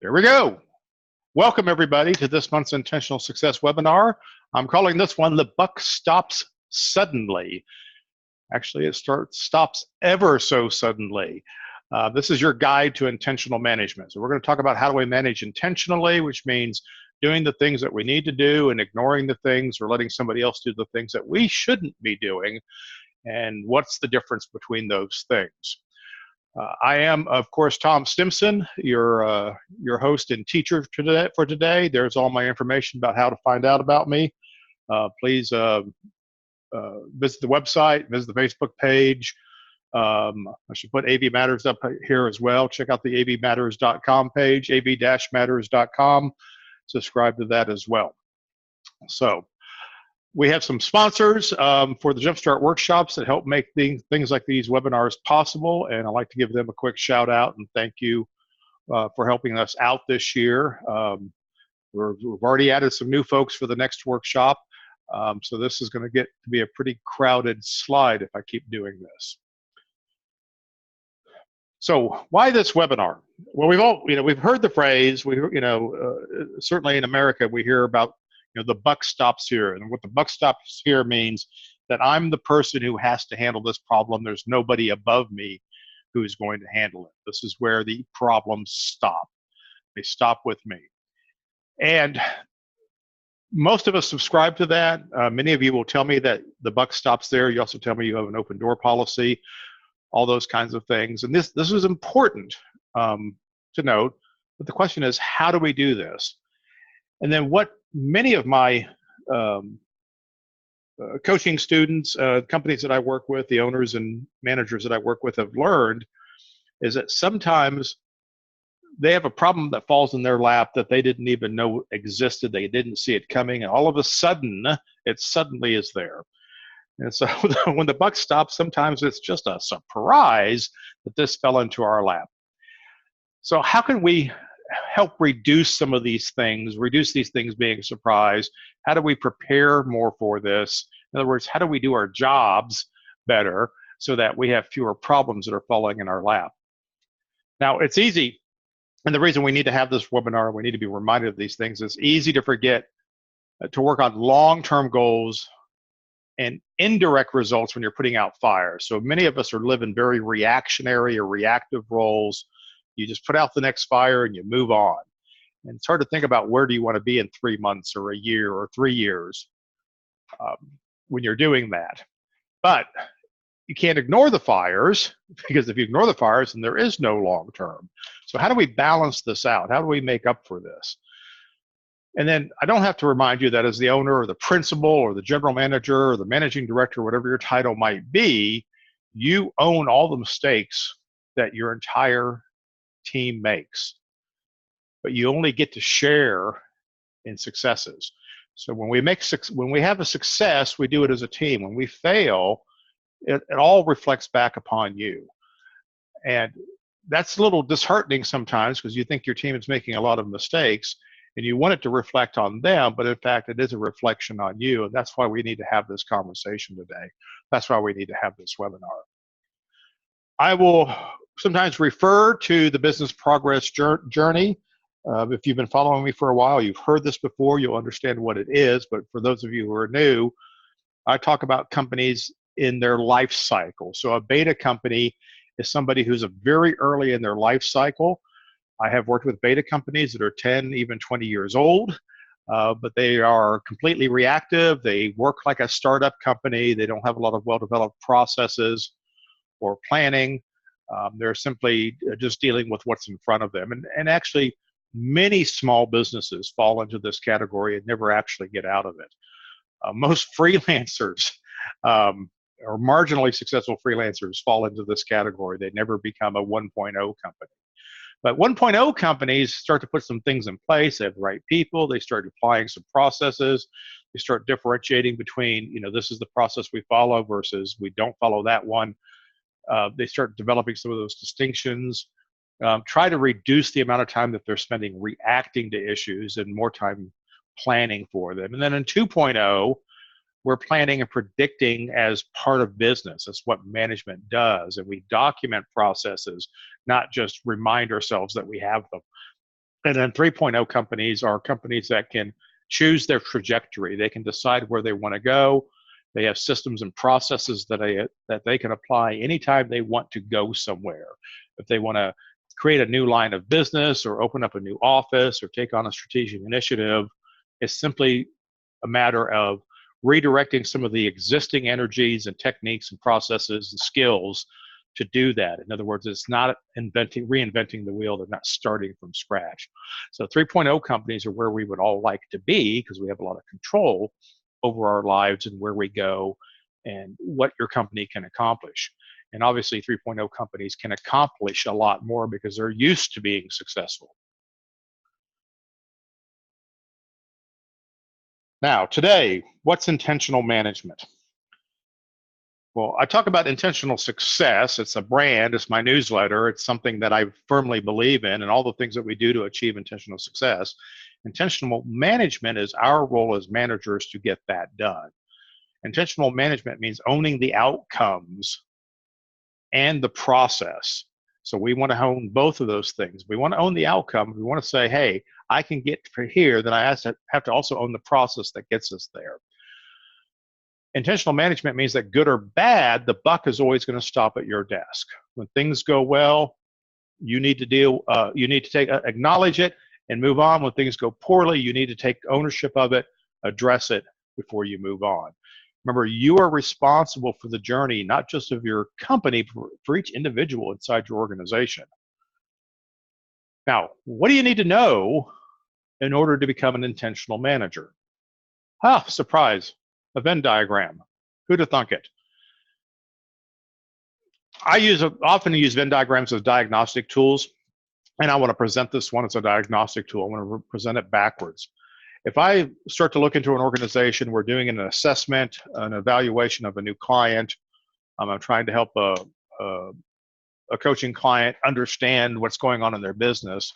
Here we go. Welcome everybody to this month's Intentional Success webinar. I'm calling this one The Buck Stops Suddenly. Actually, it stops ever so suddenly. This is your guide to intentional management. So we're going to talk about how do we manage intentionally, which means doing the things that we need to do and ignoring the things or letting somebody else do the things that we shouldn't be doing, and what's the difference between those things. I am, of course, Tom Stimson, your host and teacher for today. There's all my information about how to find out about me. Please visit the website, visit the Facebook page. I should put AV Matters up here as well. Check out the avmatters.com page, av-matters.com. Subscribe to that as well. So we have some sponsors for the Jumpstart workshops that help make things like these webinars possible, and I'd like to give them a quick shout out and thank you for helping us out this year. We've already added some new folks for the next workshop, so this is going to get to be a pretty crowded slide if I keep doing this. So why this webinar? Well, we've heard the phrase. Certainly in America we hear about the buck stops here, and what the buck stops here means that I'm the person who has to handle this problem. There's nobody above me who's going to handle it. This is where the problems stop. They stop with me. And most of us subscribe to that. Many of you will tell me that the buck stops there. You also tell me you have an open door policy, all those kinds of things. And this is important to note, but the question is, how do we do this? And then what many of my coaching students, companies that I work with, the owners and managers that I work with have learned is that sometimes they have a problem that falls in their lap that they didn't even know existed. They didn't see it coming, and all of a sudden, it suddenly is there. And so when the buck stops, sometimes it's just a surprise that this fell into our lap. So how can we help reduce some of these things being a surprise? How do we prepare more for this? In other words, how do we do our jobs better so that we have fewer problems that are falling in our lap? Now, it's easy, and the reason we need to have this webinar, we need to be reminded of these things, it's easy to forget to work on long-term goals and indirect results when you're putting out fires. So many of us are living very reactionary or reactive roles. You just put out the next fire and you move on. And it's hard to think about where do you want to be in 3 months or a year or 3 years when you're doing that. But you can't ignore the fires, because if you ignore the fires, then there is no long term. So how do we balance this out? How do we make up for this? And then I don't have to remind you that as the owner or the principal or the general manager or the managing director, whatever your title might be, you own all the mistakes that your entire team makes, but you only get to share in successes. So when we have a success, we do it as a team. When we fail, it all reflects back upon you. And that's a little disheartening sometimes, because you think your team is making a lot of mistakes and you want it to reflect on them, but in fact it is a reflection on you. And that's why we need to have this conversation today. That's why we need to have this webinar. I will sometimes refer to the business progress journey. If you've been following me for a while, you've heard this before, you'll understand what it is. But for those of you who are new, I talk about companies in their life cycle. So a beta company is somebody who's very early in their life cycle. I have worked with beta companies that are 10, even 20 years old, but they are completely reactive. They work like a startup company. They don't have a lot of well-developed processes or planning. They're simply just dealing with what's in front of them. And actually, many small businesses fall into this category and never actually get out of it. Most freelancers or marginally successful freelancers fall into this category. They never become a 1.0 company. But 1.0 companies start to put some things in place. They have the right people. They start applying some processes. They start differentiating between, this is the process we follow versus we don't follow that one. They start developing some of those distinctions. Try to reduce the amount of time that they're spending reacting to issues and more time planning for them. And then in 2.0, we're planning and predicting as part of business. That's what management does. And we document processes, not just remind ourselves that we have them. And then 3.0 companies are companies that can choose their trajectory. They can decide where they want to go. They have systems and processes that they can apply anytime they want to go somewhere. If they want to create a new line of business or open up a new office or take on a strategic initiative, it's simply a matter of redirecting some of the existing energies and techniques and processes and skills to do that. In other words, it's not reinventing the wheel. They're not starting from scratch. So 3.0 companies are where we would all like to be because we have a lot of control over our lives and where we go and what your company can accomplish. And obviously 3.0 companies can accomplish a lot more because they're used to being successful. Now, today, what's intentional management? Well, I talk about intentional success. It's a brand, it's my newsletter, it's something that I firmly believe in, and all the things that we do to achieve intentional success. Intentional management is our role as managers to get that done. Intentional management means owning the outcomes and the process. So we want to own both of those things. We want to own the outcome. We want to say, hey, I can get for here, then I have to also own the process that gets us there. Intentional management means that good or bad, the buck is always going to stop at your desk. When things go well, you need to acknowledge it and move on. When things go poorly, you need to take ownership of it, address it before you move on. Remember, you are responsible for the journey, not just of your company, for each individual inside your organization. Now, what do you need to know in order to become an intentional manager? Ah, surprise, a Venn diagram. Who'd have thunk it? I often use Venn diagrams as diagnostic tools, and I want to present this one as a diagnostic tool. I want to present it backwards. If I start to look into an organization, we're doing an assessment, an evaluation of a new client. I'm trying to help a coaching client understand what's going on in their business.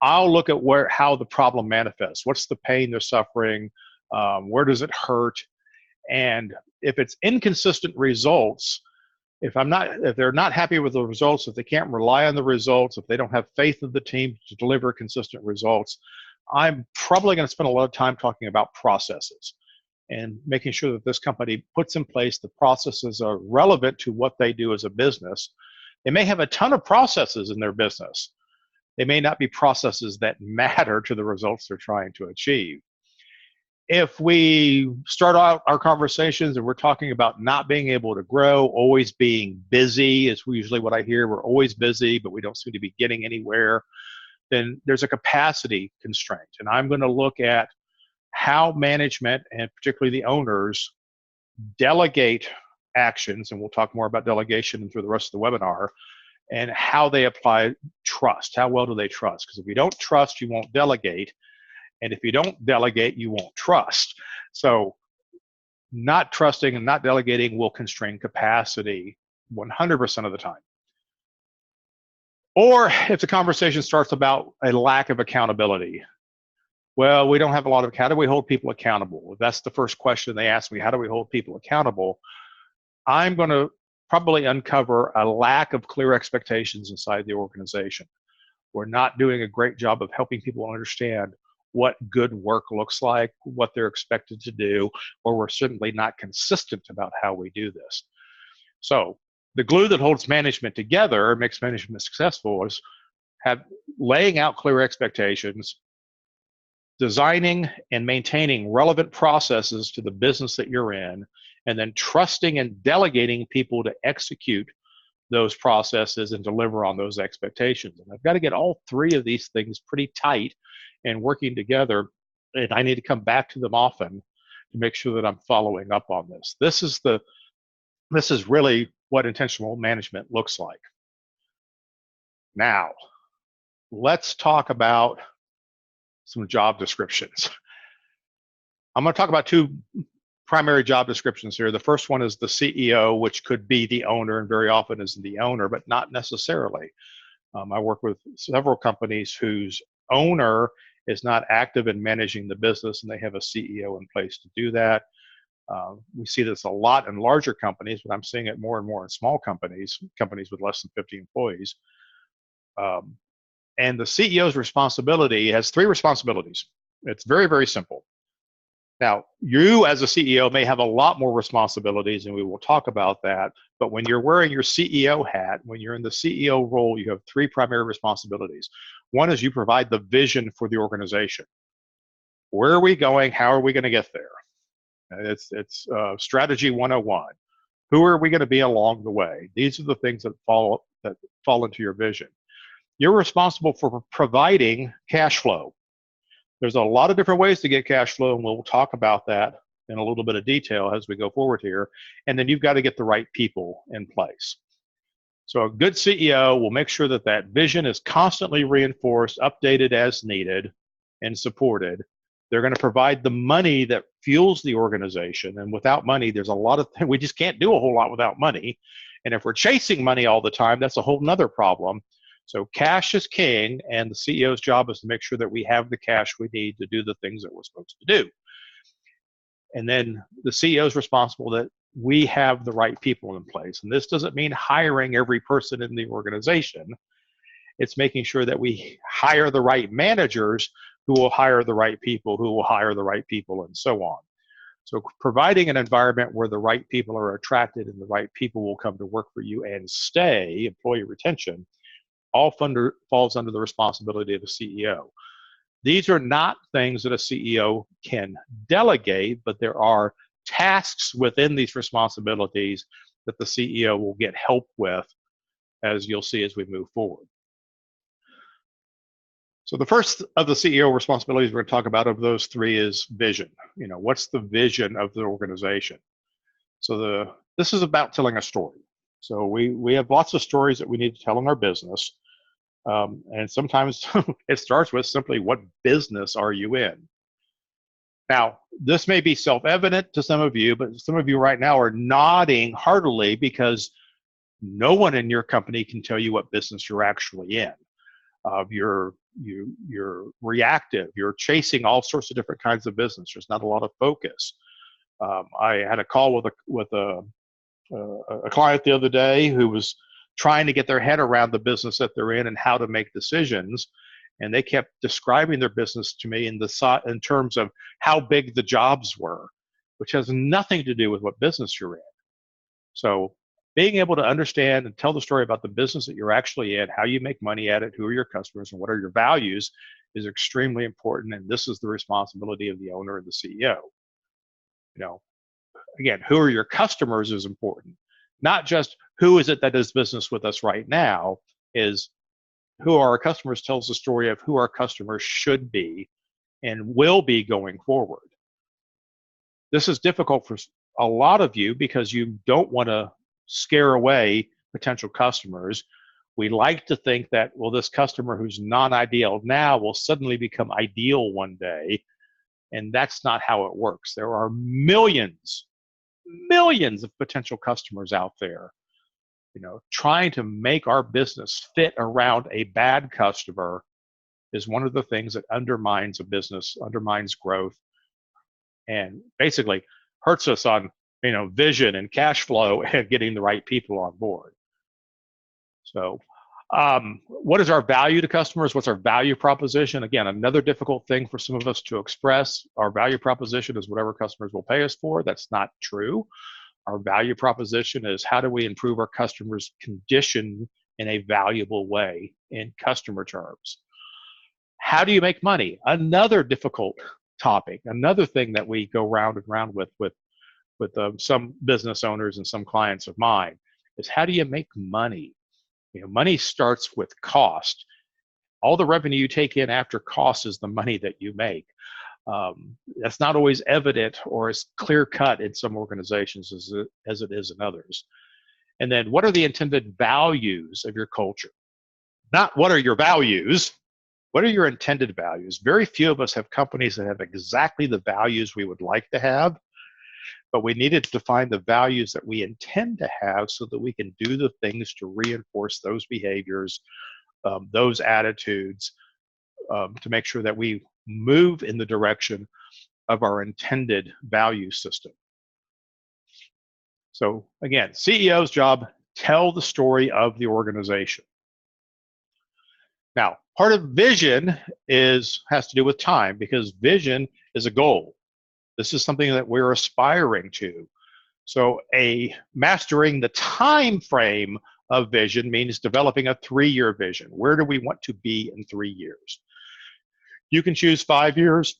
I'll look at how the problem manifests. What's the pain they're suffering? Where does it hurt? And if it's inconsistent results, if they're not happy with the results, if they can't rely on the results, if they don't have faith in the team to deliver consistent results, I'm probably going to spend a lot of time talking about processes and making sure that this company puts in place the processes are relevant to what they do as a business. They may have a ton of processes in their business. They may not be processes that matter to the results they're trying to achieve. If we start out our conversations and we're talking about not being able to grow, always being busy is usually what I hear. We're always busy, but we don't seem to be getting anywhere. Then there's a capacity constraint. And I'm going to look at how management, and particularly the owners, delegate actions, and we'll talk more about delegation through the rest of the webinar, and how they apply trust. How well do they trust? Because if you don't trust, you won't delegate. And if you don't delegate, you won't trust. So not trusting and not delegating will constrain capacity 100% of the time. Or if the conversation starts about a lack of accountability, well, we don't have a lot of, how do we hold people accountable? If that's the first question they ask me, how do we hold people accountable? I'm going to probably uncover a lack of clear expectations inside the organization. We're not doing a great job of helping people understand what good work looks like, what they're expected to do, or we're certainly not consistent about how we do this. So the glue that holds management together, makes management successful, is laying out clear expectations, designing and maintaining relevant processes to the business that you're in, and then trusting and delegating people to execute those processes and deliver on those expectations. And I've got to get all three of these things pretty tight and working together, and I need to come back to them often to make sure that I'm following up on this. This is really what intentional management looks like. Now, let's talk about some job descriptions. I'm going to talk about two primary job descriptions here. The first one is the CEO, which could be the owner, and very often is the owner, but not necessarily. I work with several companies whose owner is not active in managing the business, and they have a CEO in place to do that. We see this a lot in larger companies, but I'm seeing it more and more in small companies with less than 50 employees. And the CEO's responsibility has three responsibilities. It's very, very simple. Now, you as a CEO may have a lot more responsibilities, and we will talk about that. But when you're wearing your CEO hat, when you're in the CEO role, you have three primary responsibilities. One is you provide the vision for the organization. Where are we going? How are we going to get there? It's strategy 101. Who are we going to be along the way? These are the things that fall into your vision. You're responsible for providing cash flow. There's a lot of different ways to get cash flow, and we'll talk about that in a little bit of detail as we go forward here. And then you've got to get the right people in place. So a good CEO will make sure that that vision is constantly reinforced, updated as needed, and supported. They're going to provide the money that fuels the organization. And without money, there's a lot of things. We just can't do a whole lot without money. And if we're chasing money all the time, that's a whole nother problem. So cash is king, and the CEO's job is to make sure that we have the cash we need to do the things that we're supposed to do. And then the CEO is responsible that we have the right people in place. And this doesn't mean hiring every person in the organization. It's making sure that we hire the right managers who will hire the right people, who will hire the right people, and so on. So providing an environment where the right people are attracted and the right people will come to work for you and stay, employee retention, all falls under the responsibility of the CEO. These are not things that a CEO can delegate, but there are tasks within these responsibilities that the CEO will get help with, as you'll see as we move forward. So the first of the CEO responsibilities we're going to talk about of those three is vision. What's the vision of the organization? So this is about telling a story. So we have lots of stories that we need to tell in our business. And sometimes it starts with simply, what business are you in? Now, this may be self-evident to some of you, but some of you right now are nodding heartily because no one in your company can tell you what business you're actually in. You're reactive. You're chasing all sorts of different kinds of business. There's not a lot of focus. I had a call with a client the other day who was trying to get their head around the business that they're in and how to make decisions. And they kept describing their business to me in terms of how big the jobs were, which has nothing to do with what business you're in. So being able to understand and tell the story about the business that you're actually in, how you make money at it, who are your customers, and what are your values is extremely important. And this is the responsibility of the owner and the CEO. Again, who are your customers is important. Not just who is it that does business with us right now, is who are our customers tells the story of who our customers should be and will be going forward. This is difficult for a lot of you because you don't want to scare away potential customers. We like to think that, well, this customer who's non-ideal now will suddenly become ideal one day. And that's not how it works. There are millions of potential customers out there. Trying to make our business fit around a bad customer is one of the things that undermines a business, undermines growth, and basically hurts us on vision and cash flow and getting the right people on board. So what is our value to customers? What's our value proposition? Again, another difficult thing for some of us to express. Our value proposition is whatever customers will pay us for. That's not true. Our value proposition is, how do we improve our customers' condition in a valuable way in customer terms? How do you make money? Another difficult topic. Another thing that we go round and round with some business owners and some clients of mine is, how do you make money? Money starts with cost. All the revenue you take in after cost is the money that you make. That's not always evident or as clear cut in some organizations as it is in others. And then, what are the intended values of your culture? Not what are your values, what are your intended values? Very few of us have companies that have exactly the values we would like to have, but we needed to define the values that we intend to have so that we can do the things to reinforce those behaviors, those attitudes, to make sure that we move in the direction of our intended value system. So again, CEO's job, tell the story of the organization. Now, part of vision has to do with time, because vision is a goal. This is something that we're aspiring to. So a mastering the time frame of vision means developing a 3-year vision. Where do we want to be in 3 years? You can choose 5 years.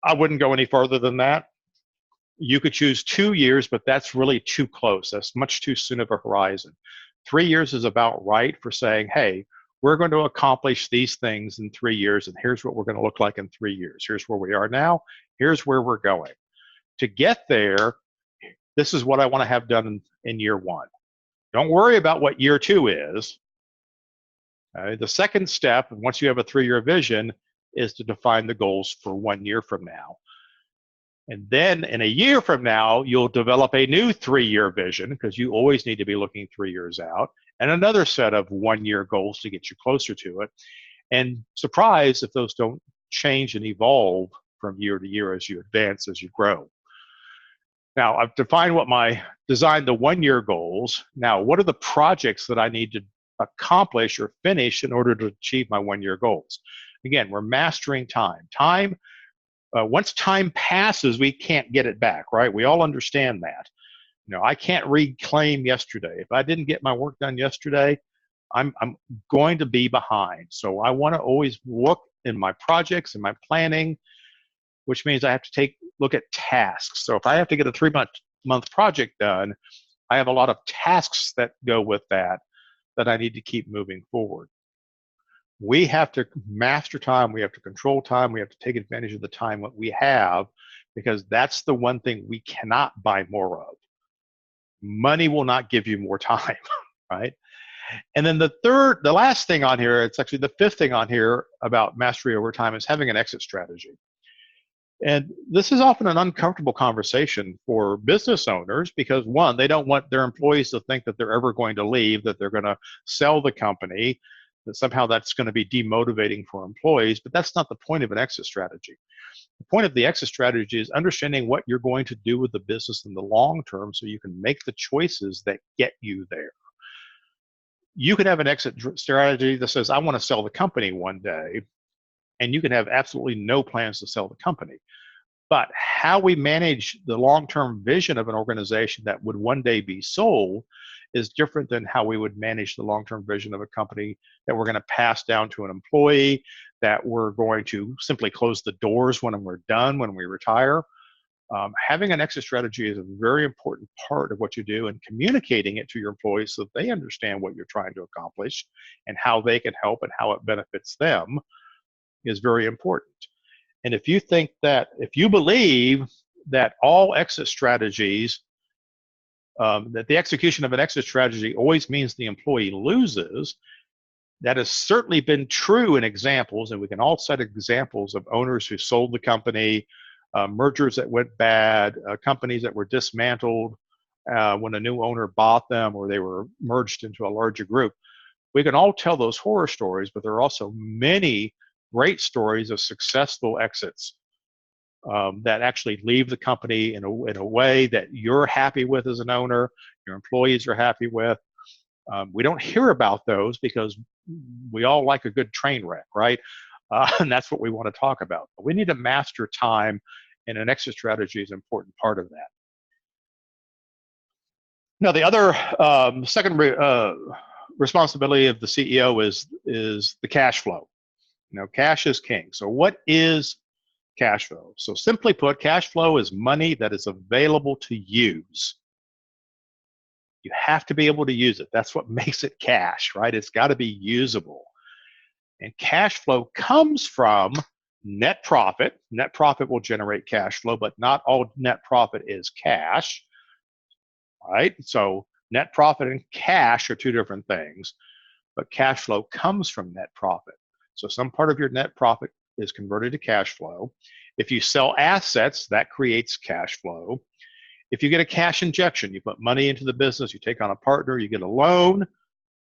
I wouldn't go any further than that. You could choose 2 years, but that's really too close. That's much too soon of a horizon. 3 years is about right for saying, hey, we're going to accomplish these things in 3 years, and here's what we're going to look like in 3 years. Here's where we are now. Here's where we're going. To get there, this is what I want to have done in year 1. Don't worry about what year 2 is. The second step, once you have a 3-year vision, is to define the goals for 1 year from now. And then in a year from now, you'll develop a new 3-year vision, because you always need to be looking 3 years out, and another set of 1-year goals to get you closer to it. And surprise if those don't change and evolve from year to year as you advance, as you grow. Now, I've designed the 1-year goals. Now, what are the projects that I need to accomplish or finish in order to achieve my 1-year goals? Again, we're mastering time. Once time passes, we can't get it back, right? We all understand that. I can't reclaim yesterday. If I didn't get my work done yesterday, I'm going to be behind. So I want to always look in my projects and my planning, which means I have to look at tasks. So if I have to get a 3-month project done, I have a lot of tasks that go with that I need to keep moving forward. We have to master time. We have to control time. We have to take advantage of the time that we have, because that's the one thing we cannot buy more of. Money will not give you more time, right? And then the last thing on here, it's actually the 5th thing on here about mastery over time, is having an exit strategy. And this is often an uncomfortable conversation for business owners, because one, they don't want their employees to think that they're ever going to leave, that they're going to sell the company, that somehow that's going to be demotivating for employees. But that's not the point of an exit strategy. The point of the exit strategy is understanding what you're going to do with the business in the long term, so you can make the choices that get you there. You could have an exit strategy that says, I want to sell the company one day, and you can have absolutely no plans to sell the company. But how we manage the long-term vision of an organization that would one day be sold is different than how we would manage the long-term vision of a company that we're going to pass down to an employee, that we're going to simply close the doors when we're done, when we retire. Having an exit strategy is a very important part of what you do, and communicating it to your employees so that they understand what you're trying to accomplish and how they can help and how it benefits them is very important. And if you believe that all exit strategies, that the execution of an exit strategy always means the employee loses, that has certainly been true in examples, and we can all cite examples of owners who sold the company, mergers that went bad, companies that were dismantled when a new owner bought them, or they were merged into a larger group. We can all tell those horror stories, but there are also many great stories of successful exits that actually leave the company in a way that you're happy with as an owner, your employees are happy with. We don't hear about those because we all like a good train wreck, right? And that's what we want to talk about. But we need to master time, and an exit strategy is an important part of that. Now, the other second responsibility of the CEO is the cash flow. Cash is king. So what is cash flow? So simply put, cash flow is money that is available to use. You have to be able to use it. That's what makes it cash, right? It's got to be usable. And cash flow comes from net profit. Net profit will generate cash flow, but not all net profit is cash, right? So net profit and cash are two different things, but cash flow comes from net profit. So some part of your net profit is converted to cash flow. If you sell assets, that creates cash flow. If you get a cash injection, you put money into the business, you take on a partner, you get a loan,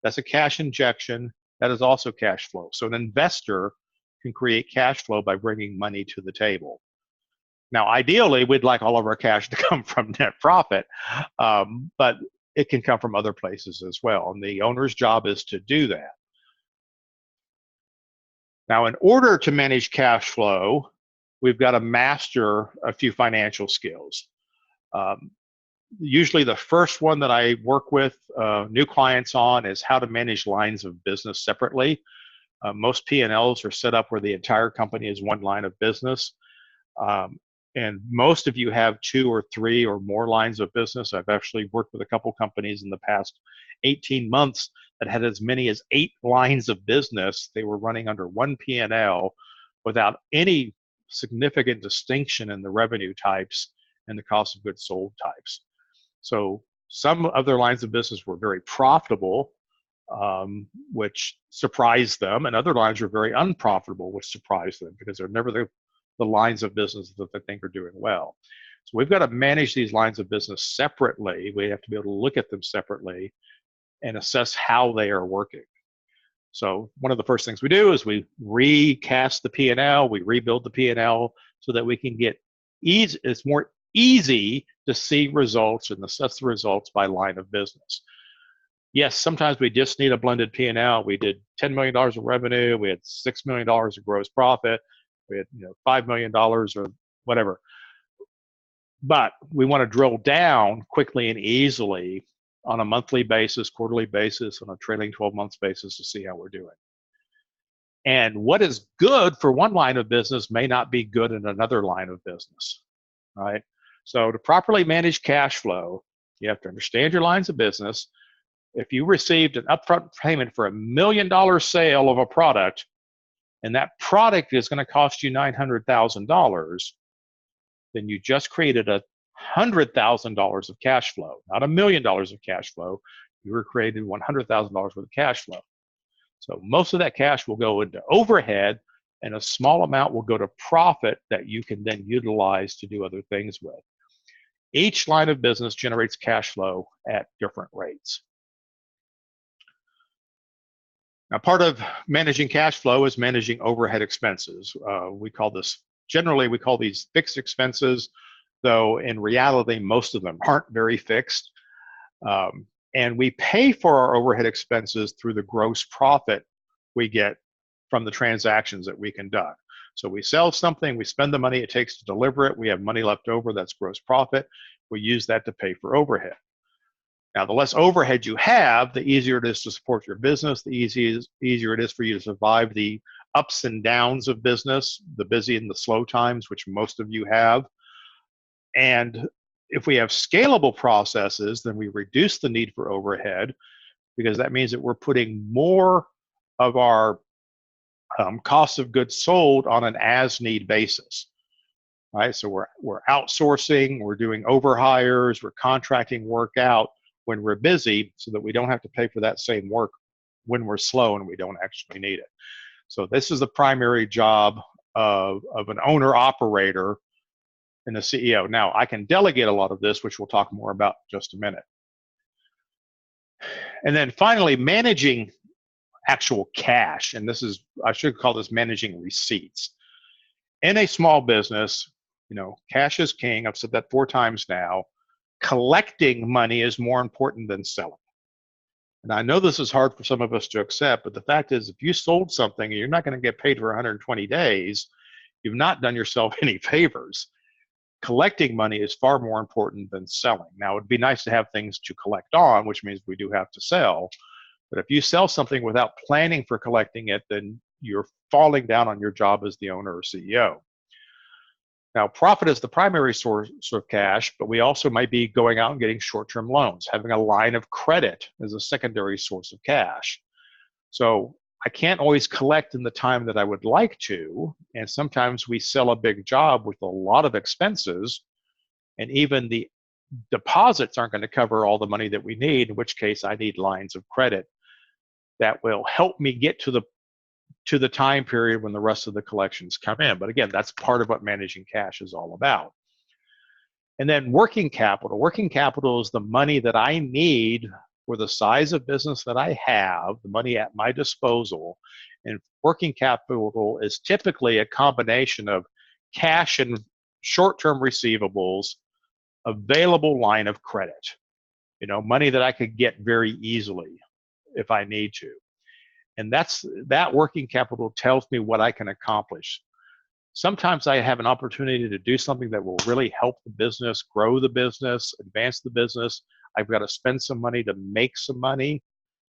that's a cash injection. That is also cash flow. So an investor can create cash flow by bringing money to the table. Now, ideally, we'd like all of our cash to come from net profit, but it can come from other places as well. And the owner's job is to do that. Now, in order to manage cash flow, we've got to master a few financial skills. Um, Usually the first one that I work with new clients on is how to manage lines of business separately. Most P&Ls are set up where the entire company is one line of business. Um, and most of you have 2 or 3 or more lines of business. I've actually worked with a couple companies in the past 18 months that had as many as 8 lines of business. They were running under one P&L without any significant distinction in the revenue types and the cost of goods sold types. So some other lines of business were very profitable, which surprised them, and other lines were very unprofitable, which surprised them because they're never the lines of business that they think are doing well. So we've got to manage these lines of business separately. We have to be able to look at them separately and assess how they are working. So one of the first things we do is we recast the P&L, we rebuild the P&L so that we can get easy. It's more easy to see results and assess the results by line of business. Yes, sometimes we just need a blended P&L. We did $10 million of revenue, we had $6 million of gross profit, we had $5 million or whatever. But we want to drill down quickly and easily on a monthly basis, quarterly basis, on a trailing 12 months basis to see how we're doing. And what is good for one line of business may not be good in another line of business, right? So to properly manage cash flow, you have to understand your lines of business. If you received an upfront payment for $1 million sale of a product, and that product is going to cost you $900,000, then you just created $100,000 of cash flow, not $1 million of cash flow. You were creating $100,000 worth of cash flow. So most of that cash will go into overhead, and a small amount will go to profit that you can then utilize to do other things with. Each line of business generates cash flow at different rates. Now, part of managing cash flow is managing overhead expenses. Generally we call these fixed expenses, though in reality, most of them aren't very fixed. And we pay for our overhead expenses through the gross profit we get from the transactions that we conduct. So we sell something, we spend the money it takes to deliver it, we have money left over, that's gross profit. We use that to pay for overhead. Now, the less overhead you have, the easier it is to support your business, the easier it is for you to survive the ups and downs of business, the busy and the slow times, which most of you have. And if we have scalable processes, then we reduce the need for overhead, because that means that we're putting more of our cost of goods sold on an as-need basis. Right? So we're outsourcing, we're doing overhires, we're contracting work out when we're busy, so that we don't have to pay for that same work when we're slow and we don't actually need it. So this is the primary job of an owner-operator and a CEO. Now, I can delegate a lot of this, which we'll talk more about in just a minute. And then finally, managing actual cash, and I should call this managing receipts. In a small business, cash is king. I've said that 4 times now. Collecting money is more important than selling. And I know this is hard for some of us to accept, but the fact is, if you sold something and you're not going to get paid for 120 days, you've not done yourself any favors. Collecting money is far more important than selling. Now, it would be nice to have things to collect on, which means we do have to sell. But if you sell something without planning for collecting it, then you're falling down on your job as the owner or CEO. Now, profit is the primary source of cash, but we also might be going out and getting short-term loans. Having a line of credit is a secondary source of cash. So I can't always collect in the time that I would like to, and sometimes we sell a big job with a lot of expenses, and even the deposits aren't going to cover all the money that we need, in which case I need lines of credit that will help me get to the time period when the rest of the collections come in. But again, that's part of what managing cash is all about. And then working capital. Working capital is the money that I need for the size of business that I have, the money at my disposal. And working capital is typically a combination of cash and short-term receivables, available line of credit, money that I could get very easily if I need to. And that working capital tells me what I can accomplish. Sometimes I have an opportunity to do something that will really help the business, grow the business, advance the business. I've got to spend some money to make some money.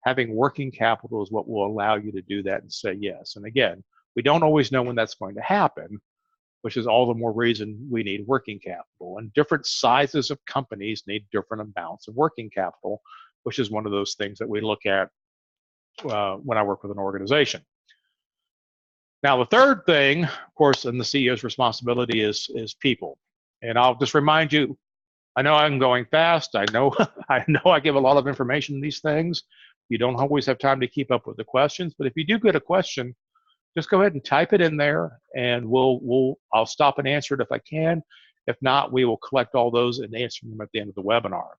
Having working capital is what will allow you to do that and say yes. And again, we don't always know when that's going to happen, which is all the more reason we need working capital. And different sizes of companies need different amounts of working capital, which is one of those things that we look at when I work with an organization. Now, the third thing, of course, and the CEO's responsibility is people. And I'll just remind you, I know I'm going fast. I know I give a lot of information in these things. You don't always have time to keep up with the questions, but if you do get a question, just go ahead and type it in there, and I'll stop and answer it if I can. If not, we will collect all those and answer them at the end of the webinar.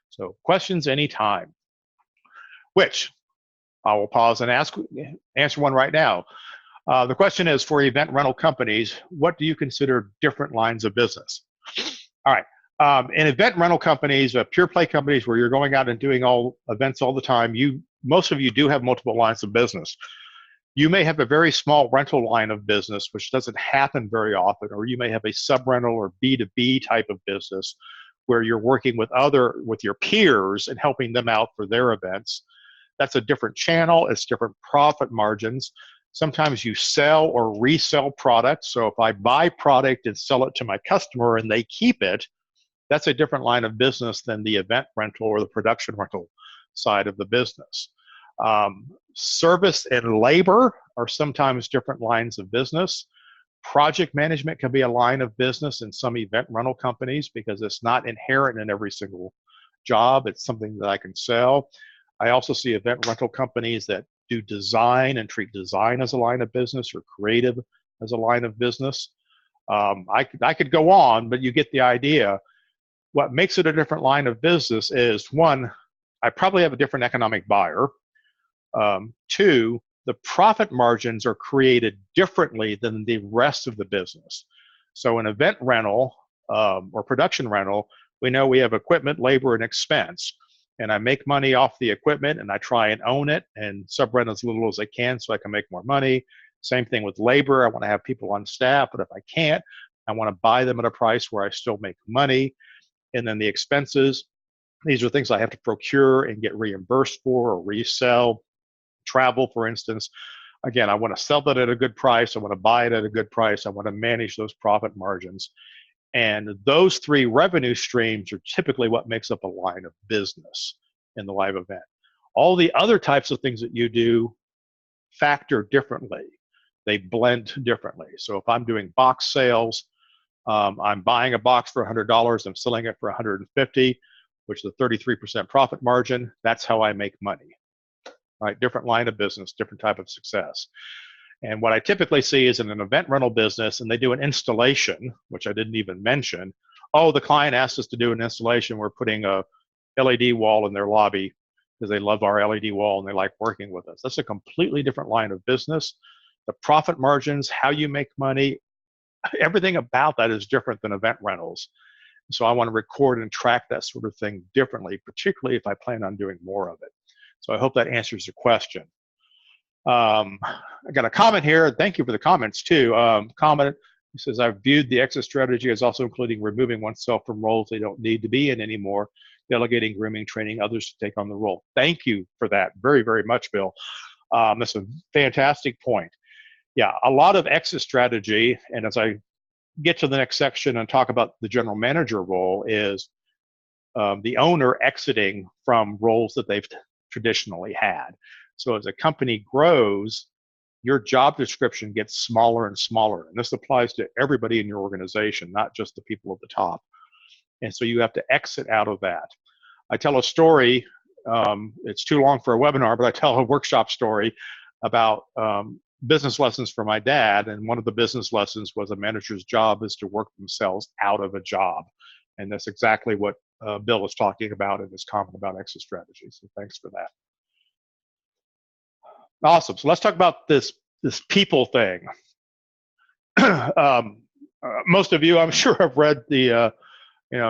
So questions anytime. Which I will pause and answer one right now. The question is, for event rental companies, what do you consider different lines of business? All right. In event rental companies, pure play companies where you're going out and doing all events all the time, most of you do have multiple lines of business. You may have a very small rental line of business, which doesn't happen very often, or you may have a sub-rental or B2B type of business where you're working with your peers and helping them out for their events. That's a different channel. It's different profit margins. Sometimes you sell or resell products. So if I buy product and sell it to my customer and they keep it, that's a different line of business than the event rental or the production rental side of the business. Service and labor are sometimes different lines of business. Project management can be a line of business in some event rental companies because it's not inherent in every single job. It's something that I can sell. I also see event rental companies that do design and treat design as a line of business, or creative as a line of business. I could go on, but you get the idea. What makes it a different line of business is, one, I probably have a different economic buyer. Two, the profit margins are created differently than the rest of the business. So an event rental or production rental, we know we have equipment, labor, and expense. And I make money off the equipment and I try and own it and sub-rent as little as I can so I can make more money. Same thing with labor. I want to have people on staff, but if I can't, I want to buy them at a price where I still make money. And then the expenses, these are things I have to procure and get reimbursed for or resell. Travel, for instance. Again, I want to sell that at a good price. I want to buy it at a good price. I want to manage those profit margins. And those three revenue streams are typically what makes up a line of business in the live event. All the other types of things that you do factor differently. They blend differently. So if I'm doing box sales, I'm buying a box for $100, I'm selling it for $150, which is a 33% profit margin. That's how I make money. Right? Different line of business, different type of success. And what I typically see is in an event rental business, and they do an installation, which I didn't even mention. Oh, the client asked us to do an installation. We're putting a LED wall in their lobby because they love our LED wall and they like working with us. That's a completely different line of business. The profit margins, how you make money, everything about that is different than event rentals. So I want to record and track that sort of thing differently, particularly if I plan on doing more of it. So I hope that answers your question. I got a comment here. Thank you for the comments too. Comment, he says, I've viewed the exit strategy as also including removing oneself from roles they don't need to be in anymore, delegating, grooming, training others to take on the role. Thank you for that very, very much, Bill. That's a fantastic point. Yeah, a lot of exit strategy, and as I get to the next section and talk about the general manager role, is the owner exiting from roles that they've traditionally had. So as a company grows, your job description gets smaller and smaller. And this applies to everybody in your organization, not just the people at the top. And so you have to exit out of that. I tell a story, it's too long for a webinar, but I tell a workshop story about business lessons for my dad. And one of the business lessons was a manager's job is to work themselves out of a job. And that's exactly what Bill was talking about in his comment about exit strategy. So thanks for that. Awesome. So let's talk about this people thing. Most of you, I'm sure, have read the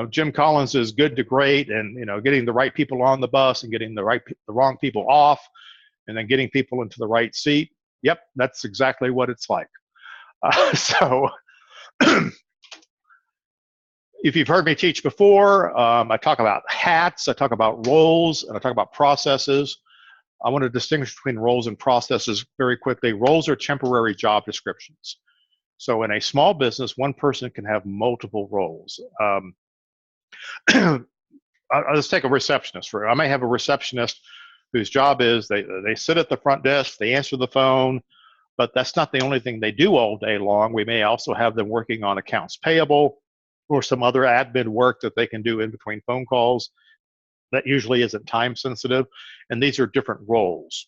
Jim Collins' Good to Great, and getting the right people on the bus and getting the wrong people off. and then getting people into the right seat. Yep, that's exactly what it's like. So if you've heard me teach before, I talk about hats, I talk about roles, and I talk about processes. I want to distinguish between roles and processes very quickly. Roles are temporary job descriptions. So in a small business, one person can have multiple roles. Let's take a receptionist. I may have a receptionist whose job is they sit at the front desk, they answer the phone, but that's not the only thing they do all day long. We may also have them working on accounts payable or some other admin work that they can do in between phone calls. That usually isn't time sensitive, and these are different roles,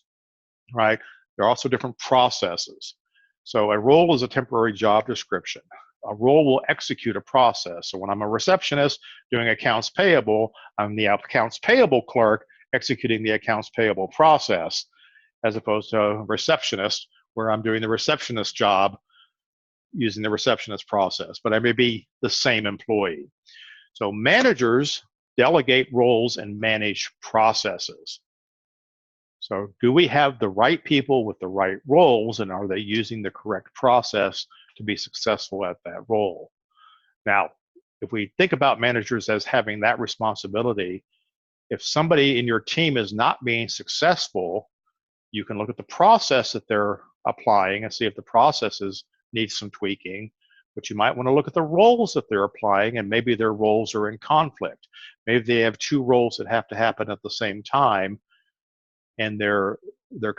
right? There are also different processes. So a role is a temporary job description. A role will execute a process. So when I'm a receptionist doing accounts payable, I'm the accounts payable clerk executing the accounts payable process, as opposed to a receptionist where I'm doing the receptionist job using the receptionist process, but I may be the same employee. So managers delegate roles and manage processes. So do we have the right people with the right roles, and are they using the correct process to be successful at that role? Now, if we think about managers as having that responsibility, if somebody in your team is not being successful, you can look at the process that they're applying and see if the processes need some tweaking. But you might want to look at the roles that they're applying, and maybe their roles are in conflict. Maybe they have two roles that have to happen at the same time, and they're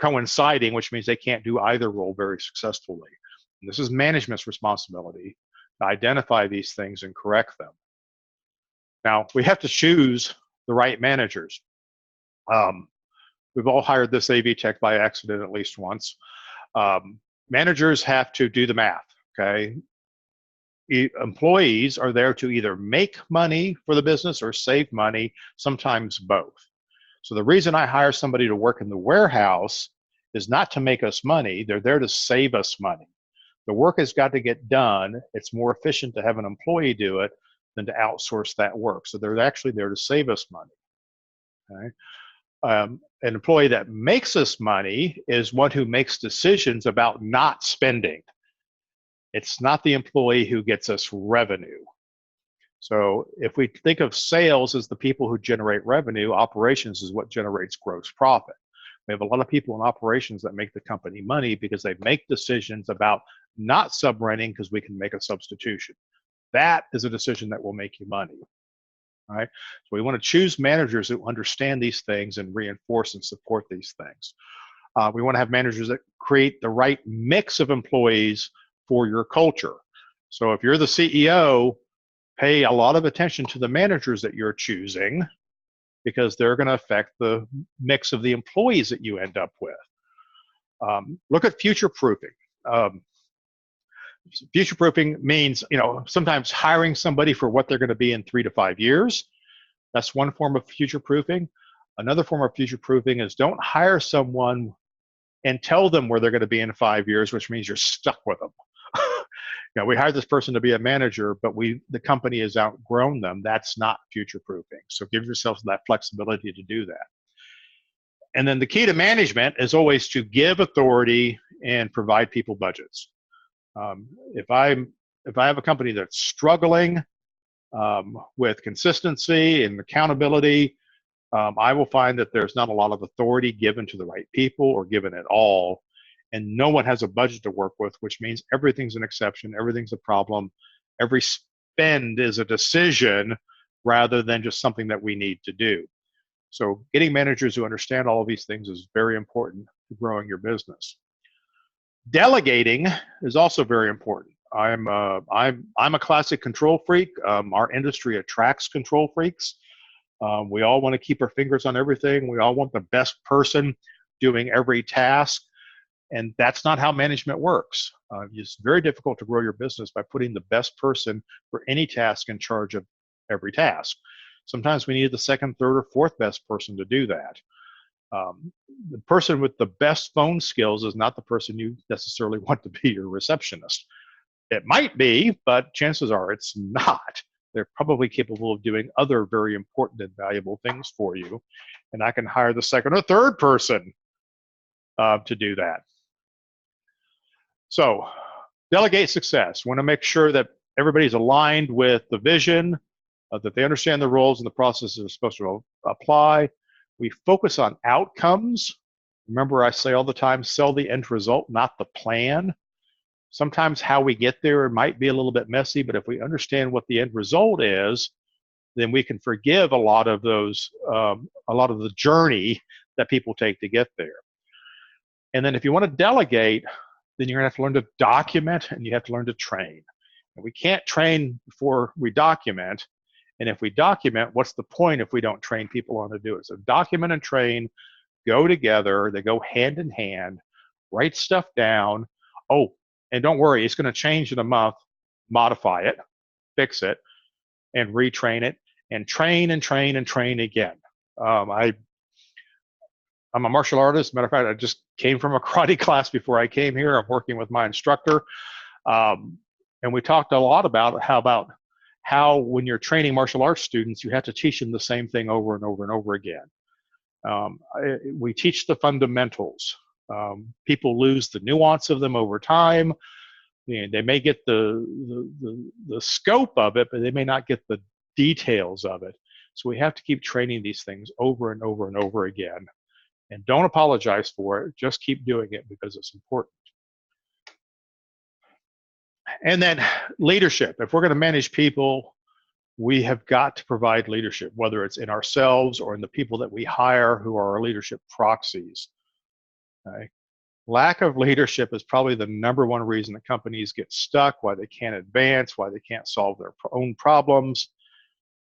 coinciding, which means they can't do either role very successfully. And this is management's responsibility to identify these things and correct them. Now, we have to choose the right managers. We've all hired this AV tech by accident at least once. Managers have to do the math, okay? Employees are there to either make money for the business or save money, sometimes both. So the reason I hire somebody to work in the warehouse is not to make us money, they're there to save us money. The work has got to get done. It's more efficient to have an employee do it than to outsource that work. So they're actually there to save us money, okay? An employee that makes us money is one who makes decisions about not spending. It's not the employee who gets us revenue. So if we think of sales as the people who generate revenue, operations is what generates gross profit. We have a lot of people in operations that make the company money because they make decisions about not subrenting because we can make a substitution. That is a decision that will make you money. All right? So we want to choose managers who understand these things and reinforce and support these things. We want to have managers that create the right mix of employees for your culture. So if you're the CEO, pay a lot of attention to the managers that you're choosing, because they're going to affect the mix of the employees that you end up with. Look at future-proofing. Future-proofing means, sometimes hiring somebody for what they're going to be in 3 to 5 years. That's one form of future-proofing. Another form of future-proofing is don't hire someone and tell them where they're going to be in 5 years, which means you're stuck with them. We hired this person to be a manager, but the company has outgrown them. That's not future-proofing. So give yourself that flexibility to do that. And then the key to management is always to give authority and provide people budgets. If I have a company that's struggling with consistency and accountability, I will find that there's not a lot of authority given to the right people or given at all. And no one has a budget to work with, which means everything's an exception, everything's a problem. Every spend is a decision rather than just something that we need to do. So getting managers who understand all of these things is very important to growing your business. Delegating is also very important. I'm a classic control freak. Our industry attracts control freaks. We all want to keep our fingers on everything. We all want the best person doing every task. And that's not how management works. It's very difficult to grow your business by putting the best person for any task in charge of every task. Sometimes we need the second, third, or fourth best person to do that. The person with the best phone skills is not the person you necessarily want to be your receptionist. It might be, but chances are it's not. They're probably capable of doing other very important and valuable things for you. And I can hire the second or third person to do that. So, delegate success. Want to make sure that everybody's aligned with the vision, that they understand the roles and the processes are supposed to apply. We focus on outcomes. Remember, I say all the time, sell the end result, not the plan. Sometimes how we get there might be a little bit messy, but if we understand what the end result is, then we can forgive a lot of those, a lot of the journey that people take to get there. And then if you want to delegate, then you're going to have to learn to document and you have to learn to train. And we can't train before we document. And if we document, what's the point if we don't train people on to do it? So document and train go together. They go hand in hand. Write stuff down. Oh, and don't worry, it's going to change in a month. Modify it, fix it, and retrain it, and train and train and train again. I'm a martial artist. Matter of fact, I just came from a karate class before I came here. I'm working with my instructor. And we talked a lot about how when you're training martial arts students, you have to teach them the same thing over and over and over again. We teach the fundamentals. People lose the nuance of them over time. They may get the scope of it, but they may not get the details of it. So we have to keep training these things over and over and over again. And don't apologize for it. Just keep doing it because it's important. And then leadership. If we're going to manage people, we have got to provide leadership, whether it's in ourselves or in the people that we hire who are our leadership proxies. Okay? Lack of leadership is probably the #1 reason that companies get stuck, why they can't advance, why they can't solve their own problems.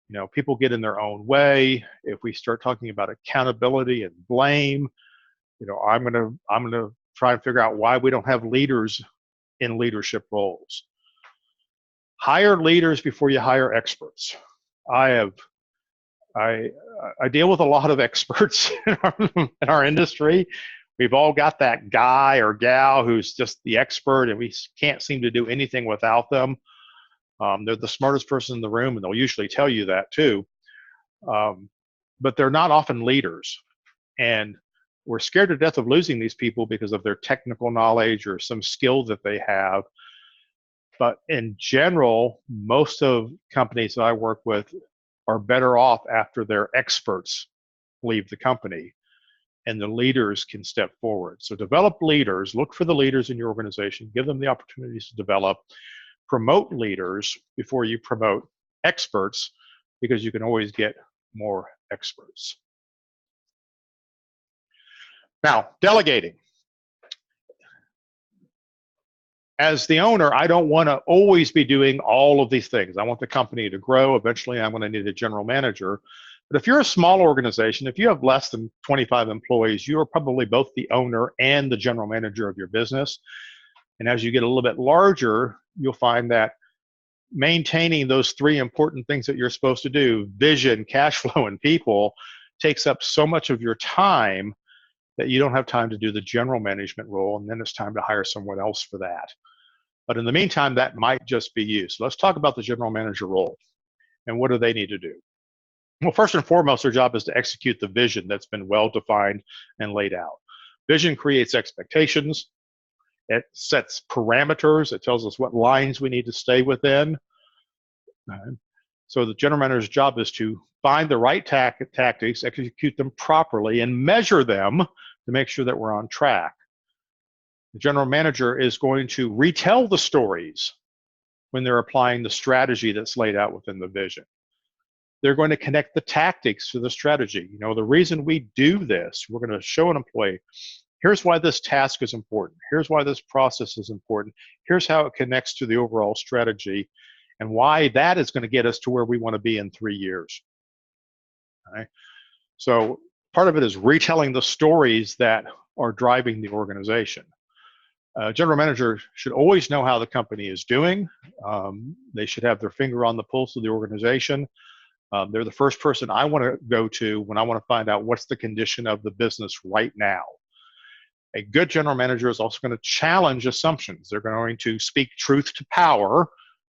You know, people get in their own way. If we start talking about accountability and blame, you know, I'm gonna try and figure out why we don't have leaders in leadership roles. Hire leaders before you hire experts. I deal with a lot of experts in our industry. We've all got that guy or gal who's just the expert, and we can't seem to do anything without them. They're the smartest person in the room, and they'll usually tell you that too. But they're not often leaders. And we're scared to death of losing these people because of their technical knowledge or some skill that they have. But in general, most of companies that I work with are better off after their experts leave the company and the leaders can step forward. So develop leaders, look for the leaders in your organization, give them the opportunities to develop, promote leaders before you promote experts, because you can always get more experts. Now, delegating. As the owner, I don't want to always be doing all of these things. I want the company to grow. Eventually, I'm going to need a general manager. But if you're a small organization, if you have less than 25 employees, you are probably both the owner and the general manager of your business. And as you get a little bit larger, you'll find that maintaining those 3 important things that you're supposed to do, vision, cash flow, and people, takes up so much of your time that you don't have time to do the general management role, and then it's time to hire someone else for that. But in the meantime, that might just be you. So let's talk about the general manager role. And what do they need to do? Well, first and foremost, their job is to execute the vision that's been well defined and laid out. Vision creates expectations. It sets parameters. It tells us what lines we need to stay within. So the general manager's job is to find the right tactics, execute them properly, and measure them to make sure that we're on track. The general manager is going to retell the stories when they're applying the strategy that's laid out within the vision. They're going to connect the tactics to the strategy. You know, the reason we do this, we're going to show an employee, here's why this task is important. Here's why this process is important. Here's how it connects to the overall strategy, and why that is going to get us to where we want to be in 3 years. Okay? So part of it is retelling the stories that are driving the organization. General manager should always know how the company is doing. They should have their finger on the pulse of the organization. They're the first person I want to go to when I want to find out what's the condition of the business right now. A good general manager is also going to challenge assumptions. They're going to speak truth to power,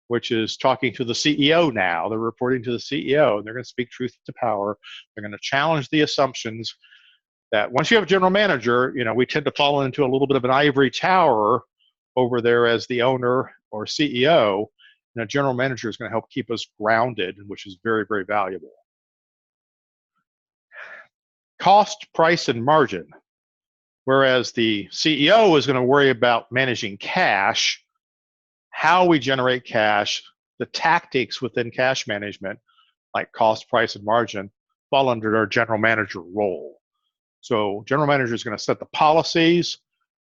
which is talking to the CEO now. They're reporting to the CEO, and they're going to speak truth to power. They're going to challenge the assumptions that once you have a general manager, we tend to fall into a little bit of an ivory tower over there as the owner or CEO, and a general manager is going to help keep us grounded, which is very, very valuable. Cost, price, and margin. Whereas the CEO is going to worry about managing cash, how we generate cash, the tactics within cash management, like cost, price, and margin, fall under our general manager role. So general manager is going to set the policies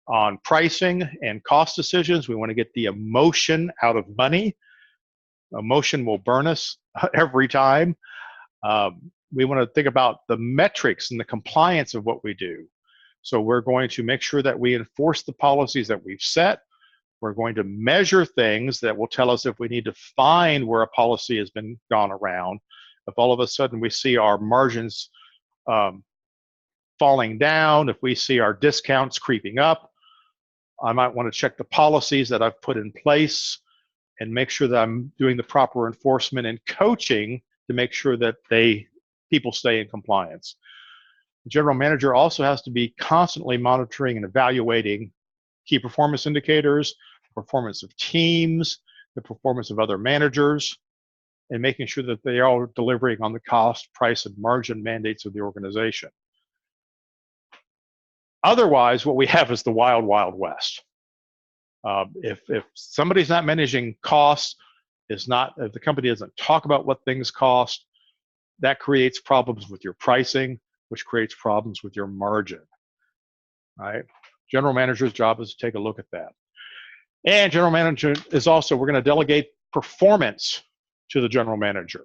on pricing and cost decisions. We want to get the emotion out of money. Emotion will burn us every time. We want to think about the metrics and the compliance of what we do. So we're going to make sure that we enforce the policies that we've set. We're going to measure things that will tell us if we need to find where a policy has been gone around. If all of a sudden we see our margins falling down, if we see our discounts creeping up, I might want to check the policies that I've put in place and make sure that I'm doing the proper enforcement and coaching to make sure that people stay in compliance. The general manager also has to be constantly monitoring and evaluating key performance indicators, the performance of teams, the performance of other managers, and making sure that they are delivering on the cost, price, and margin mandates of the organization. Otherwise, what we have is the wild, wild west. If somebody's not managing costs, if the company doesn't talk about what things cost, that creates problems with your pricing, which creates problems with your margin. Right? General manager's job is to take a look at that. And general manager is also, we're going to delegate performance to the general manager.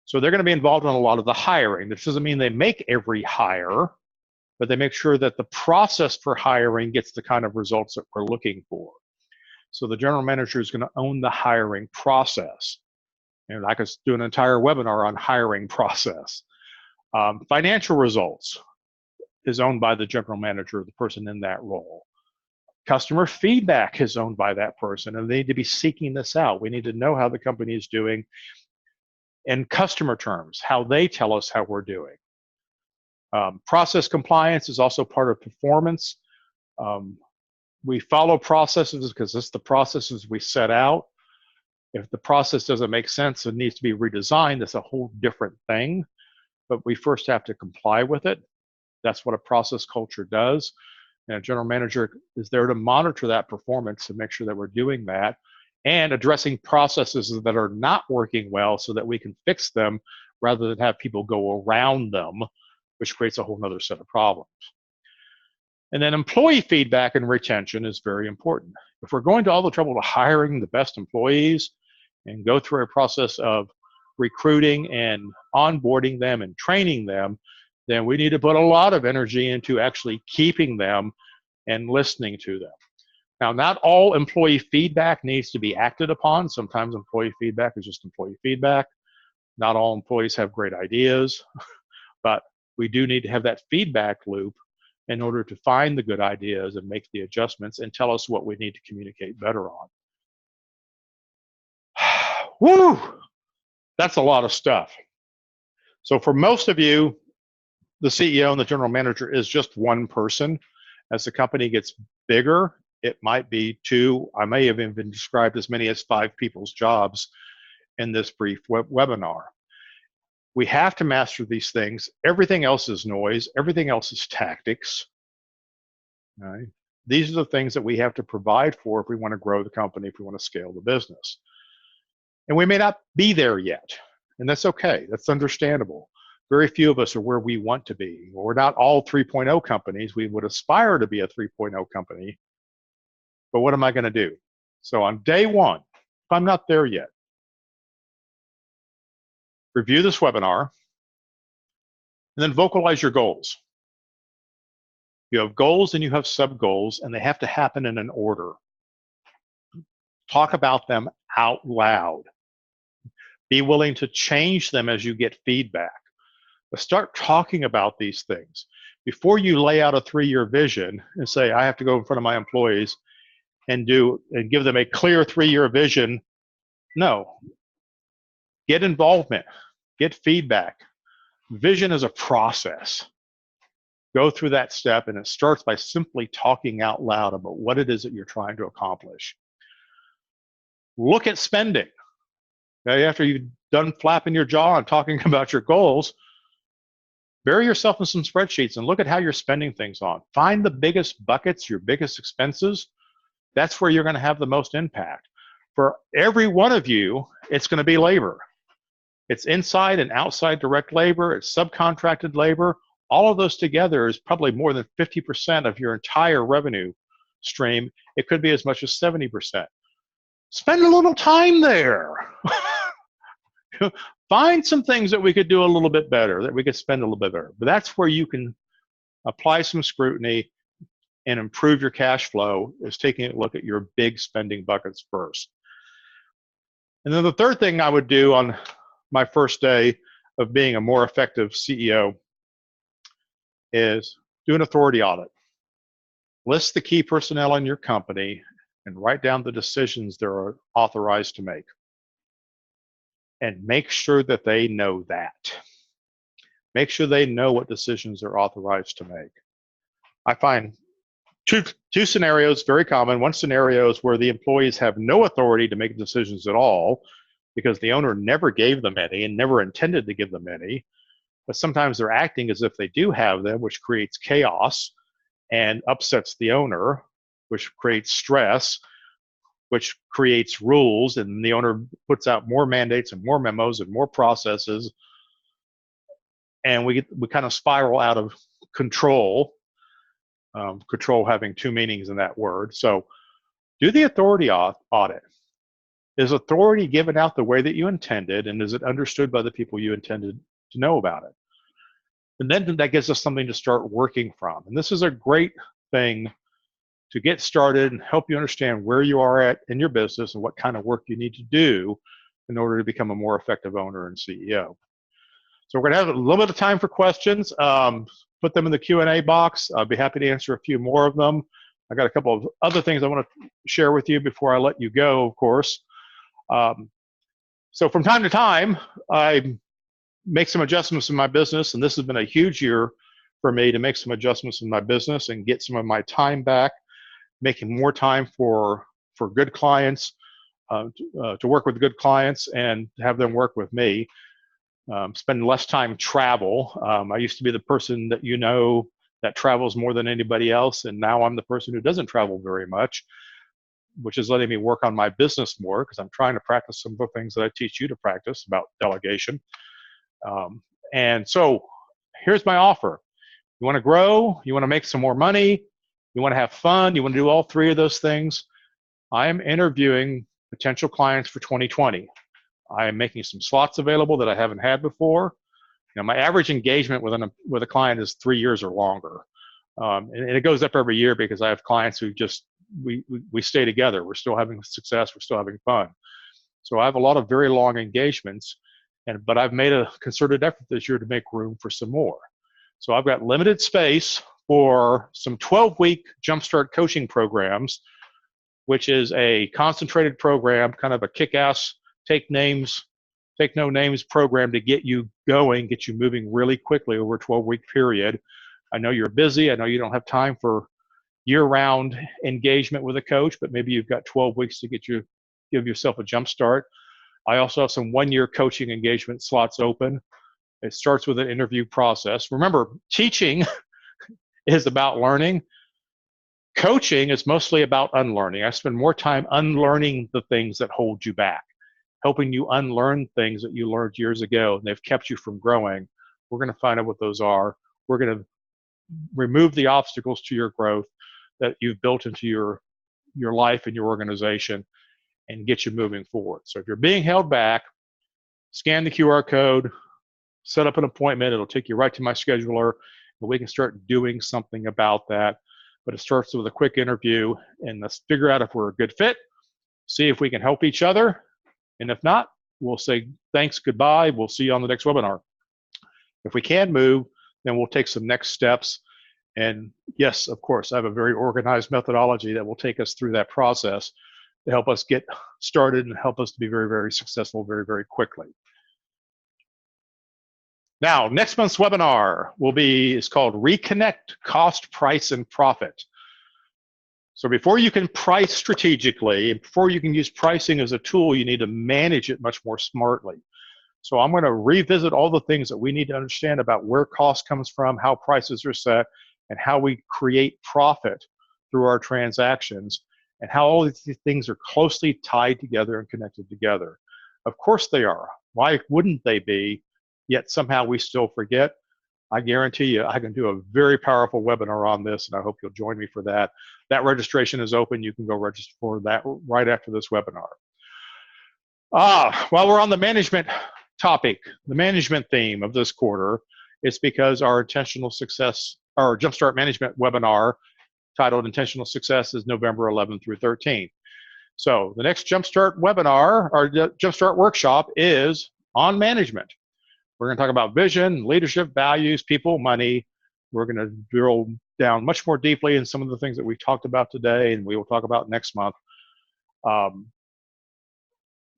So they're going to be involved in a lot of the hiring. This doesn't mean they make every hire, but they make sure that the process for hiring gets the kind of results that we're looking for. So the general manager is going to own the hiring process. And I could do an entire webinar on hiring process. Financial results is owned by the general manager, the person in that role. Customer feedback is owned by that person, and they need to be seeking this out. We need to know how the company is doing in customer terms, how they tell us how we're doing. Process compliance is also part of performance. We follow processes because it's the processes we set out. If the process doesn't make sense and needs to be redesigned, that's a whole different thing. But we first have to comply with it. That's what a process culture does. And a general manager is there to monitor that performance and make sure that we're doing that and addressing processes that are not working well so that we can fix them rather than have people go around them, which creates a whole other set of problems. And then employee feedback and retention is very important. If we're going to all the trouble of hiring the best employees and go through a process of recruiting and onboarding them and training them, then we need to put a lot of energy into actually keeping them and listening to them. Now, not all employee feedback needs to be acted upon. Sometimes employee feedback is just employee feedback. Not all employees have great ideas, but we do need to have that feedback loop in order to find the good ideas and make the adjustments and tell us what we need to communicate better on. Woo! That's a lot of stuff. So for most of you, the CEO and the general manager is just one person. As the company gets bigger, it might be two. I may have even described as many as 5 people's jobs in this brief webinar. We have to master these things. Everything else is noise. Everything else is tactics. Right? These are the things that we have to provide for if we want to grow the company, if we want to scale the business. And we may not be there yet, and that's okay. That's understandable. Very few of us are where we want to be. We're not all 3.0 companies. We would aspire to be a 3.0 company, but what am I going to do? So on day one, if I'm not there yet, review this webinar, and then vocalize your goals. You have goals and you have sub-goals, and they have to happen in an order. Talk about them out loud. Be willing to change them as you get feedback. But start talking about these things. Before you lay out a 3-year vision and say, I have to go in front of my employees and give them a clear 3-year vision, no. Get involvement. Get feedback. Vision is a process. go through that step, and it starts by simply talking out loud about what it is that you're trying to accomplish. Look at spending. Okay, after you've done flapping your jaw and talking about your goals, bury yourself in some spreadsheets and look at how you're spending things on. Find the biggest buckets, your biggest expenses. That's where you're going to have the most impact. For every one of you, it's going to be labor. It's inside and outside direct labor. It's subcontracted labor. All of those together is probably more than 50% of your entire revenue stream. It could be as much as 70%. Spend a little time there. Find some things that we could do a little bit better, that we could spend a little bit better. But that's where you can apply some scrutiny and improve your cash flow, is taking a look at your big spending buckets first. And then the third thing I would do on my first day of being a more effective CEO is do an authority audit. List the key personnel in your company and write down the decisions they're authorized to make. And make sure that they know that. Make sure they know what decisions they're authorized to make. I find two scenarios very common. One scenario is where the employees have no authority to make decisions at all because the owner never gave them any and never intended to give them any. But sometimes they're acting as if they do have them, which creates chaos and upsets the owner, which creates stress, which creates rules, and the owner puts out more mandates and more memos and more processes, and we kind of spiral out of control. Control having two meanings in that word. So do the authority audit. Is authority given out the way that you intended, and is it understood by the people you intended to know about it? And then that gives us something to start working from. And this is a great thing to get started and help you understand where you are at in your business and what kind of work you need to do in order to become a more effective owner and CEO. So we're going to have a little bit of time for questions. Put them in the Q&A box. I'll be happy to answer a few more of them. I got a couple of other things I want to share with you before I let you go, of course. So from time to time, I make some adjustments in my business, and this has been a huge year for me to make some adjustments in my business and get some of my time back, making more time for good clients, to work with good clients and have them work with me. Spend less time travel. I used to be the person that that travels more than anybody else, and now I'm the person who doesn't travel very much, which is letting me work on my business more because I'm trying to practice some of the things that I teach you to practice about delegation. And so here's my offer. You want to grow, you want to make some more money, you want to have fun, you want to do all three of those things. I am interviewing potential clients for 2020. I am making some slots available that I haven't had before. My average engagement with a client is 3 years or longer. And it goes up every year because I have clients who just, we stay together. We're still having success. We're still having fun. So I have a lot of very long engagements, but I've made a concerted effort this year to make room for some more. So I've got limited space for some 12-week Jumpstart coaching programs, which is a concentrated program, kind of a kick-ass, take no names program to get you going, get you moving really quickly over a 12-week period. I know you're busy. I know you don't have time for year-round engagement with a coach, but maybe you've got 12 weeks to give yourself a jump start. I also have some one-year coaching engagement slots open. It starts with an interview process. Remember, teaching is about learning. Coaching is mostly about unlearning. I spend more time unlearning the things that hold you back, helping you unlearn things that you learned years ago and they've kept you from growing. We're going to find out what those are. We're going to remove the obstacles to your growth that you've built into your life and your organization and get you moving forward. So if you're being held back, scan the QR code, set up an appointment. It'll take you right to my scheduler, and we can start doing something about that. But it starts with a quick interview, and let's figure out if we're a good fit, see if we can help each other. And if not, we'll say thanks, goodbye. We'll see you on the next webinar. If we can move, then we'll take some next steps. And yes, of course, I have a very organized methodology that will take us through that process to help us get started and help us to be very, very successful very, very quickly. Now, next month's webinar is called Reconnect Cost, Price, and Profit. So before you can price strategically, before you can use pricing as a tool, you need to manage it much more smartly. So I'm going to revisit all the things that we need to understand about where cost comes from, how prices are set, and how we create profit through our transactions, and how all these things are closely tied together and connected together. Of course they are. Why wouldn't they be? Yet somehow we still forget. I guarantee you I can do a very powerful webinar on this, and I hope you'll join me for that. That registration is open. You can go register for that right after this webinar. While we're on the management topic, the management theme of this quarter, it's because our Intentional Success, our Jumpstart Management webinar titled Intentional Success is November 11th through 13th. So the next Jumpstart webinar, or Jumpstart workshop, is on management. We're going to talk about vision, leadership, values, people, money. We're going to drill down much more deeply in some of the things that we talked about today, and we will talk about next month.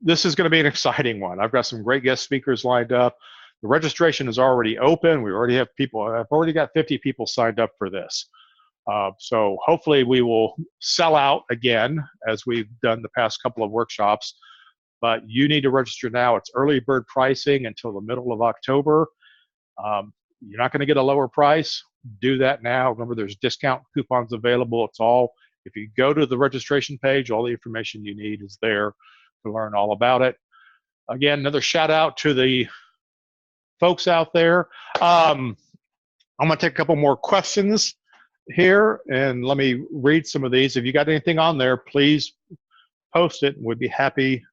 This is going to be an exciting one. I've got some great guest speakers lined up. The registration is already open. We already have people. I've already got 50 people signed up for this. So hopefully we will sell out again as we've done the past couple of workshops. But you need to register now. It's early bird pricing until the middle of October. You're not going to get a lower price. Do that now. Remember, there's discount coupons available. It's all, if you go to the registration page, all the information you need is there to learn all about it. Again, another shout out to the folks out there. I'm going to take a couple more questions here, and let me read some of these. If you got anything on there, please post it. We'd be happy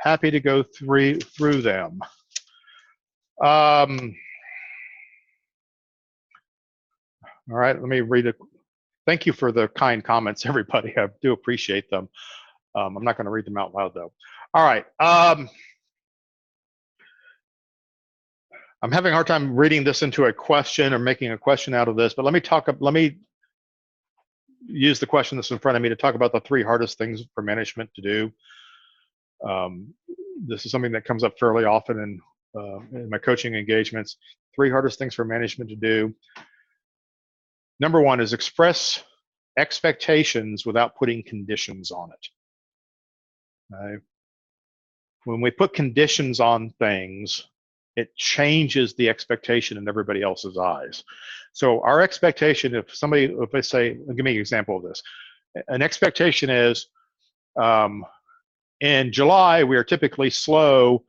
to go through them. All right, let me read it. Thank you for the kind comments, everybody. I do appreciate them. I'm not going to read them out loud, though. All right. I'm having a hard time reading this into a question or making a question out of this, but let me use the question that's in front of me to talk about the 3 hardest things for management to do. This is something that comes up fairly often in my coaching engagements. 3 hardest things for management to do. Number 1 is express expectations without putting conditions on it. Right? When we put conditions on things, it changes the expectation in everybody else's eyes. So our expectation, if they say, give me an example of this. An expectation is, in July, we are typically slow.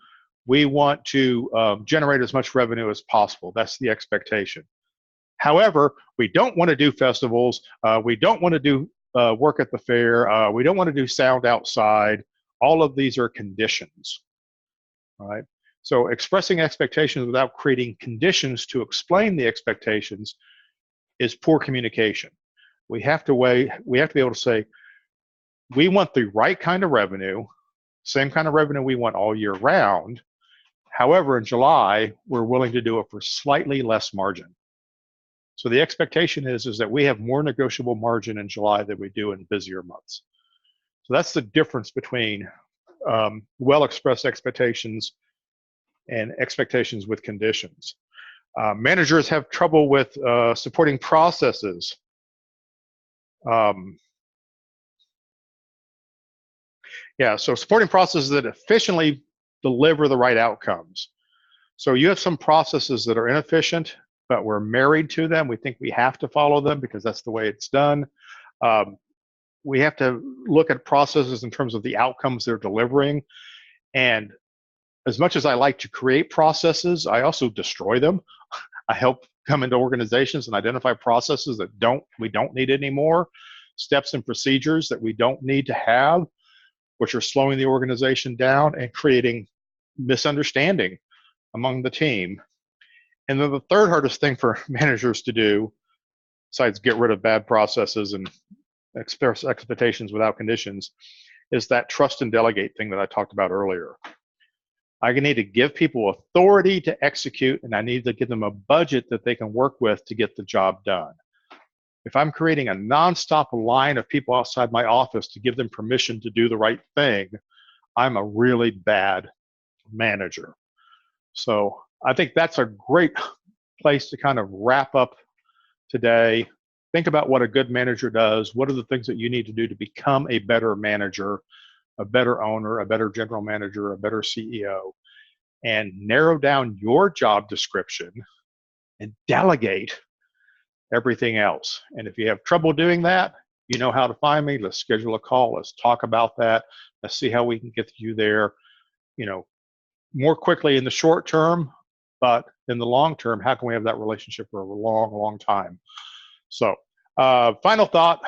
We want to generate as much revenue as possible. That's the expectation. However, we don't want to do festivals. We don't want to do work at the fair. We don't want to do sound outside. All of these are conditions. All right. So expressing expectations without creating conditions to explain the expectations is poor communication. We have to be able to say, we want the right kind of revenue, same kind of revenue we want all year round. However, in July, we're willing to do it for slightly less margin. So the expectation is that we have more negotiable margin in July than we do in busier months. So that's the difference between well-expressed expectations and expectations with conditions. Managers have trouble with supporting processes. So supporting processes that efficiently deliver the right outcomes. So you have some processes that are inefficient, but we're married to them. We think we have to follow them because that's the way it's done. We have to look at processes in terms of the outcomes they're delivering. And as much as I like to create processes, I also destroy them. I help come into organizations and identify processes that we don't need anymore, steps and procedures that we don't need to have, which are slowing the organization down and creating misunderstanding among the team. And then the third hardest thing for managers to do, besides get rid of bad processes and express expectations without conditions, is that trust and delegate thing that I talked about earlier. I need to give people authority to execute, and I need to give them a budget that they can work with to get the job done. If I'm creating a nonstop line of people outside my office to give them permission to do the right thing, I'm a really bad manager. So I think that's a great place to kind of wrap up today. Think about what a good manager does. What are the things that you need to do to become a better manager, a better owner, a better general manager, a better CEO, and narrow down your job description and delegate everything else. And if you have trouble doing that, you know how to find me. Let's schedule a call. Let's talk about that. Let's see how we can get you there, you know, more quickly in the short term, but in the long term, how can we have that relationship for a long, long time? So, final thought,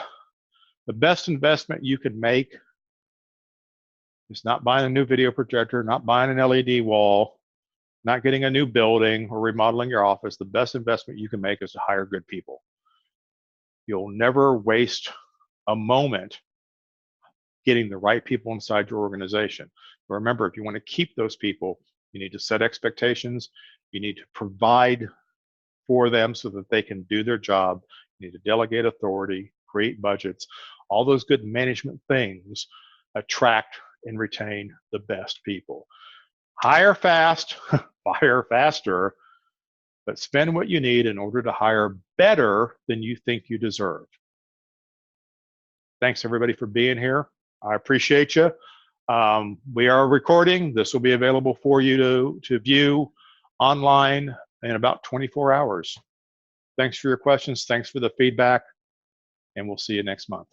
the best investment you can make is not buying a new video projector, not buying an LED wall, not getting a new building or remodeling your office. The best investment you can make is to hire good people. You'll never waste a moment getting the right people inside your organization. But remember, if you want to keep those people, you need to set expectations. You need to provide for them so that they can do their job. You need to delegate authority, create budgets. All those good management things attract and retain the best people. Hire fast, fire faster, but spend what you need in order to hire better than you think you deserve. Thanks everybody for being here. I appreciate you. We are recording. This will be available for you to view online in about 24 hours. Thanks for your questions. Thanks for the feedback. And we'll see you next month.